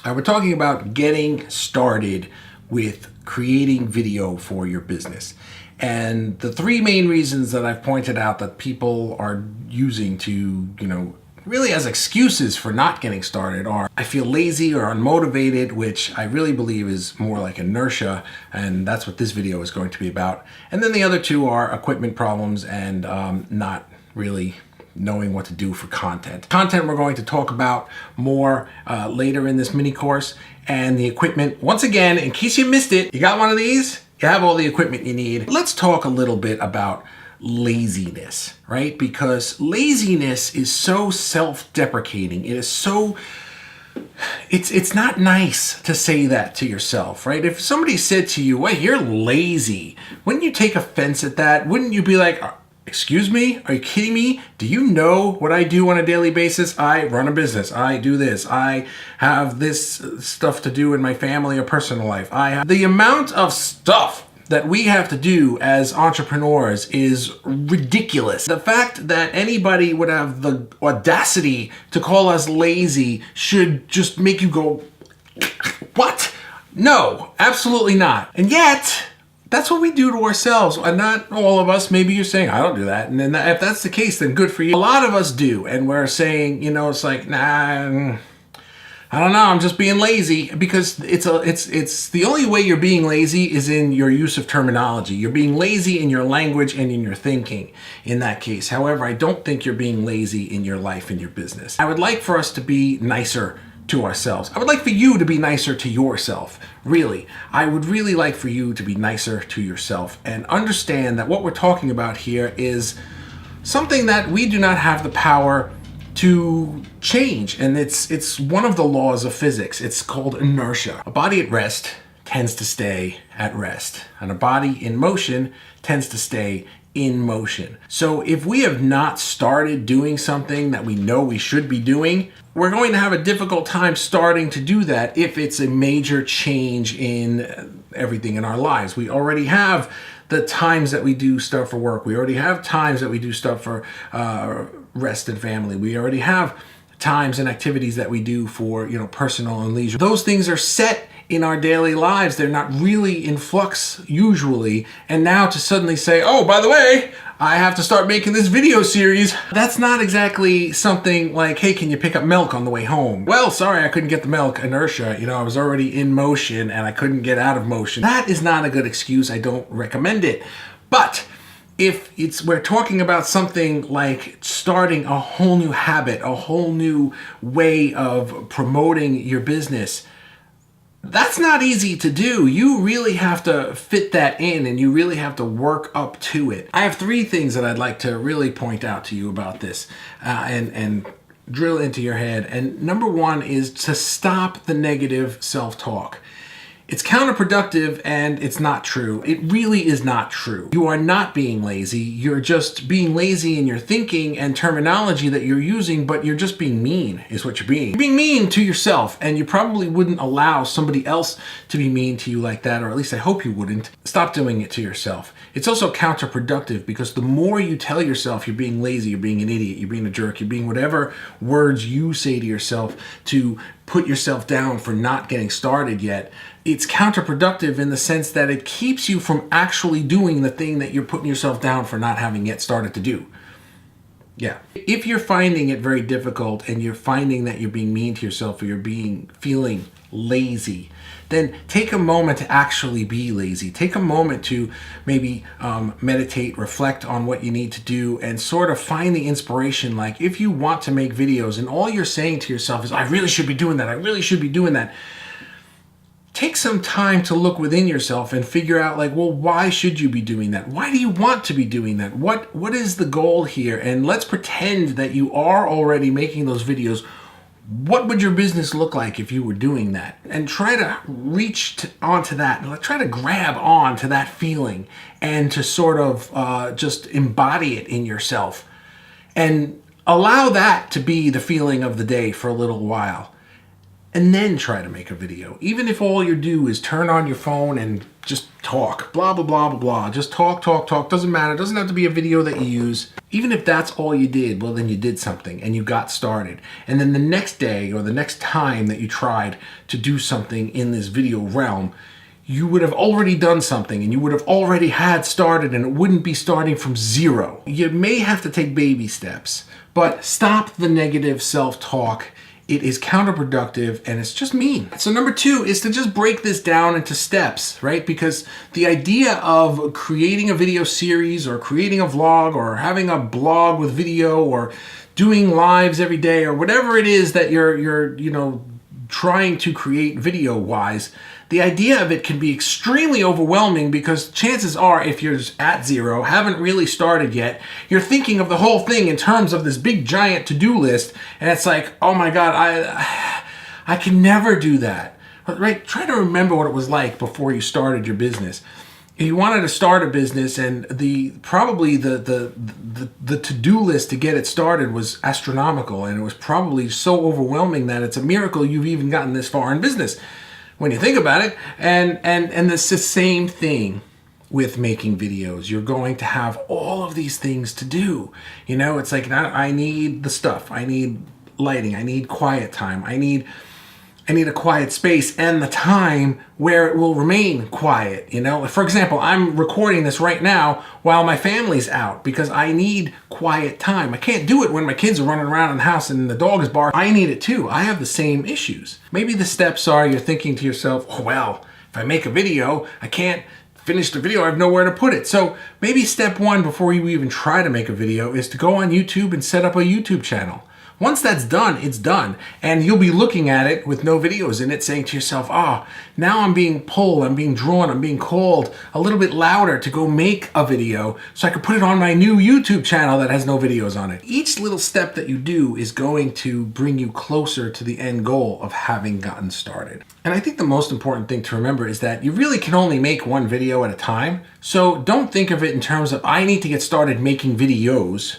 We're talking about getting started with creating video for your business. And the three main reasons that I've pointed out that people are using to, really as excuses for not getting started are, I feel lazy or unmotivated, which I really believe is more like inertia, and that's what this video is going to be about. And then the other two are equipment problems and not really knowing what to do for content. Content we're going to talk about more later in this mini course, and the equipment, once again, in case you missed it, you got one of these, you have all the equipment you need. Let's talk a little bit about laziness, right? Because laziness is so self-deprecating. It is so, it's not nice to say that to yourself, right? If somebody said to you, well, you're lazy, wouldn't you take offense at that? Wouldn't you be like, excuse me? Are you kidding me? Do you know what I do on a daily basis? I run a business. I do this. I have this stuff to do in my family or personal life. The amount of stuff that we have to do as entrepreneurs is ridiculous. The fact that anybody would have the audacity to call us lazy should just make you go, what? No, absolutely not. And yet, that's what we do to ourselves, and not all of us. Maybe you're saying, I don't do that. And then if that's the case, then good for you. A lot of us do, and we're saying, it's like, nah, I don't know, I'm just being lazy, because it's the only way you're being lazy is in your use of terminology. You're being lazy in your language and in your thinking in that case. However, I don't think you're being lazy in your life and your business. I would like for us to be nicer to ourselves. I would like for you to be nicer to yourself. Really. I would really like for you to be nicer to yourself and understand that what we're talking about here is something that we do not have the power to change. And it's one of the laws of physics. It's called inertia. A body at rest tends to stay at rest, and a body in motion tends to stay in motion. So if we have not started doing something that we know we should be doing, we're going to have a difficult time starting to do that if it's a major change in everything in our lives. We already have the times that we do stuff for work. We already have times that we do stuff for rest and family. We already have times and activities that we do for, personal and leisure. Those things are set in our daily lives. They're not really in flux usually. And now to suddenly say, oh, by the way, I have to start making this video series. That's not exactly something like, hey, can you pick up milk on the way home? Well, sorry, I couldn't get the milk. Inertia, I was already in motion and I couldn't get out of motion. That is not a good excuse. I don't recommend it. But if we're talking about something like starting a whole new habit, a whole new way of promoting your business, that's not easy to do. You really have to fit that in, and you really have to work up to it. I have three things that I'd like to really point out to you about this and drill into your head. And number one is to stop the negative self-talk. It's counterproductive and it's not true. It really is not true. You are not being lazy. You're just being lazy in your thinking and terminology that you're using, but you're just being mean is what you're being. You're being mean to yourself, and you probably wouldn't allow somebody else to be mean to you like that, or at least I hope you wouldn't. Stop doing it to yourself. It's also counterproductive, because the more you tell yourself you're being lazy, you're being an idiot, you're being a jerk, you're being whatever words you say to yourself to put yourself down for not getting started yet, it's counterproductive in the sense that it keeps you from actually doing the thing that you're putting yourself down for not having yet started to do. Yeah. If you're finding it very difficult and you're finding that you're being mean to yourself, or you're feeling lazy, then take a moment to actually be lazy. Take a moment to maybe meditate, reflect on what you need to do, and sort of find the inspiration. Like, if you want to make videos and all you're saying to yourself is, I really should be doing that, I really should be doing that, take some time to look within yourself and figure out, like, well, why should you be doing that? Why do you want to be doing that? What is the goal here? And let's pretend that you are already making those videos. What would your business look like if you were doing that? And try to reach onto that. Try to grab on to that feeling and to sort of just embody it in yourself. And allow that to be the feeling of the day for a little while. and then try to make a video. Even if all you do is turn on your phone and just talk, blah, blah, blah, blah, blah. Just talk, talk, talk. Doesn't matter. It doesn't have to be a video that you use. Even if that's all you did, well, then you did something and you got started. And then the next day or the next time that you tried to do something in this video realm, you would have already done something and you would have already had started, and it wouldn't be starting from zero. You may have to take baby steps, but stop the negative self-talk. It is counterproductive and it's just mean. So number 2 is to just break this down into steps, right? Because the idea of creating a video series or creating a vlog or having a blog with video or doing lives every day or whatever it is that you're trying to create video wise, the idea of it can be extremely overwhelming, because chances are, if you're at zero, haven't really started yet, you're thinking of the whole thing in terms of this big giant to-do list, and it's like, oh my God, I can never do that. But right, try to remember what it was like before you started your business. If you wanted to start a business, and probably the to-do list to get it started was astronomical, and it was probably so overwhelming that it's a miracle you've even gotten this far in business when you think about it. And it's the same thing with making videos. You're going to have all of these things to do. It's like, I need the stuff. I need lighting. I need quiet time. I need a quiet space and the time where it will remain quiet. For example, I'm recording this right now while my family's out because I need quiet time. I can't do it when my kids are running around in the house and the dog is barking. I need it too. I have the same issues. Maybe the steps are, you're thinking to yourself, oh, well, if I make a video, I can't finish the video. I have nowhere to put it. So maybe step 1 before you even try to make a video is to go on YouTube and set up a YouTube channel. Once that's done, it's done. And you'll be looking at it with no videos in it, saying to yourself, now I'm being pulled, I'm being drawn, I'm being called a little bit louder to go make a video so I can put it on my new YouTube channel that has no videos on it. Each little step that you do is going to bring you closer to the end goal of having gotten started. And I think the most important thing to remember is that you really can only make one video at a time. So don't think of it in terms of, I need to get started making videos.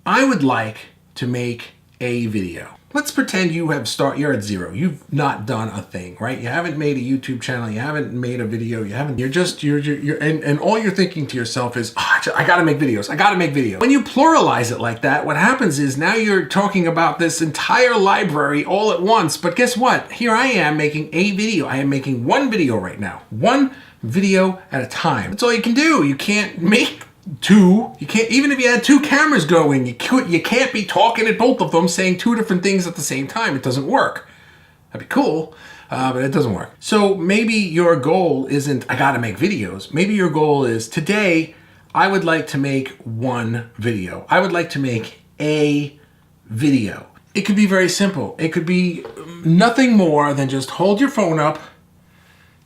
I would like to make a video. Let's pretend you're at zero. You've not done a thing, right? You haven't made a YouTube channel. You haven't made a video. And all you're thinking to yourself is, I gotta make videos. I gotta make videos. When you pluralize it like that, what happens is now you're talking about this entire library all at once. But guess what? Here I am making a video. I am making one video right now. One video at a time. That's all you can do. You can't make 2. You can't, even if you had 2 cameras going, you can't be talking at both of them saying 2 different things at the same time. It doesn't work. That'd be cool, but it doesn't work. So maybe your goal isn't, I gotta make videos. Maybe your goal is, today I would like to make one video. I would like to make a video. It could be very simple. It could be nothing more than just hold your phone up,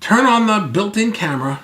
turn on the built-in camera,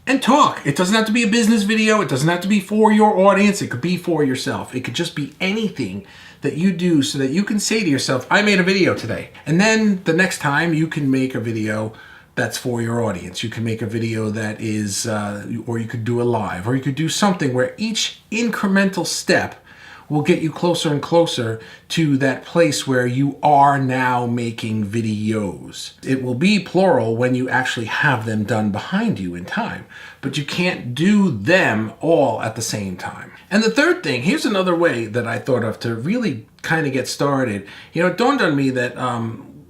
and talk. It doesn't have to be a business video. It doesn't have to be for your audience. It could be for yourself. It could just be anything that you do so that you can say to yourself, I made a video today. And then the next time you can make a video that's for your audience. You can make a video that is, or you could do a live, or you could do something where each incremental step will get you closer and closer to that place where you are now making videos. It will be plural when you actually have them done behind you in time, but you can't do them all at the same time. And the third thing, here's another way that I thought of to really kind of get started. It dawned on me that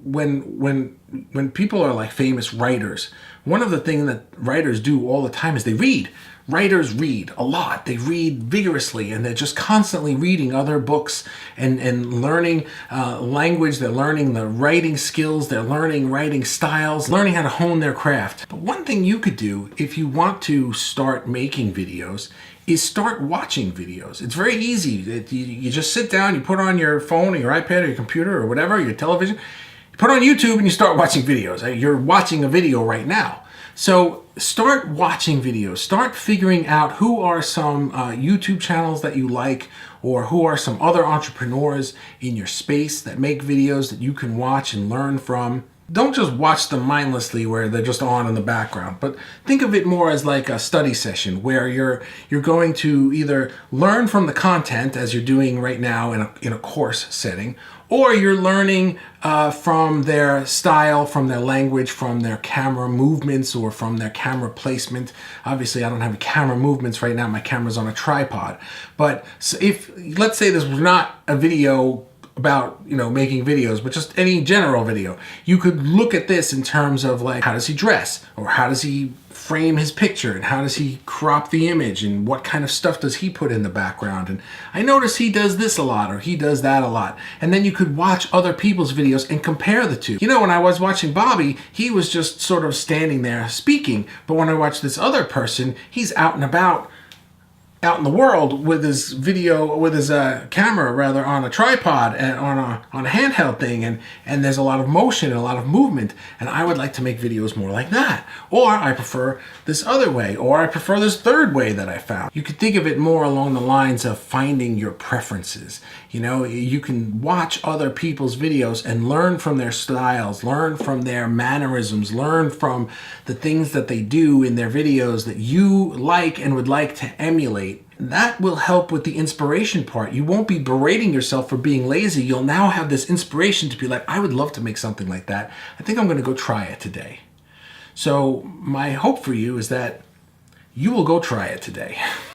when people are like famous writers, one of the things that writers do all the time is they read. Writers read a lot. They read vigorously, and they're just constantly reading other books and learning language. They're learning the writing skills. They're learning writing styles, learning how to hone their craft. But one thing you could do if you want to start making videos is start watching videos. It's very easy. You just sit down, you put on your phone or your iPad or your computer or whatever, your television, you put on YouTube and you start watching videos. You're watching a video right now. So start watching videos. Start figuring out who are some YouTube channels that you like, or who are some other entrepreneurs in your space that make videos that you can watch and learn from. Don't just watch them mindlessly where they're just on in the background, but think of it more as like a study session where you're going to either learn from the content as you're doing right now in a course setting, or you're learning from their style, from their language, from their camera movements, or from their camera placement. Obviously, I don't have camera movements right now. My camera's on a tripod. But so if, let's say this was not a video about, making videos, but just any general video, you could look at this in terms of like, how does he dress, or how does he frame his picture, and how does he crop the image, and what kind of stuff does he put in the background, and I notice he does this a lot, or he does that a lot. And then you could watch other people's videos and compare the two. When I was watching Bobby, he was just sort of standing there speaking, but when I watched this other person, he's out and about, out in the world with his camera rather, on a tripod and on a handheld thing, and there's a lot of motion and a lot of movement, and I would like to make videos more like that. Or I prefer this other way, or I prefer this third way that I found. You could think of it more along the lines of finding your preferences. You can watch other people's videos and learn from their styles, learn from their mannerisms, learn from the things that they do in their videos that you like and would like to emulate. That will help with the inspiration part. You won't be berating yourself for being lazy. You'll now have this inspiration to be like, I would love to make something like that. I think I'm going to go try it today. So my hope for you is that you will go try it today.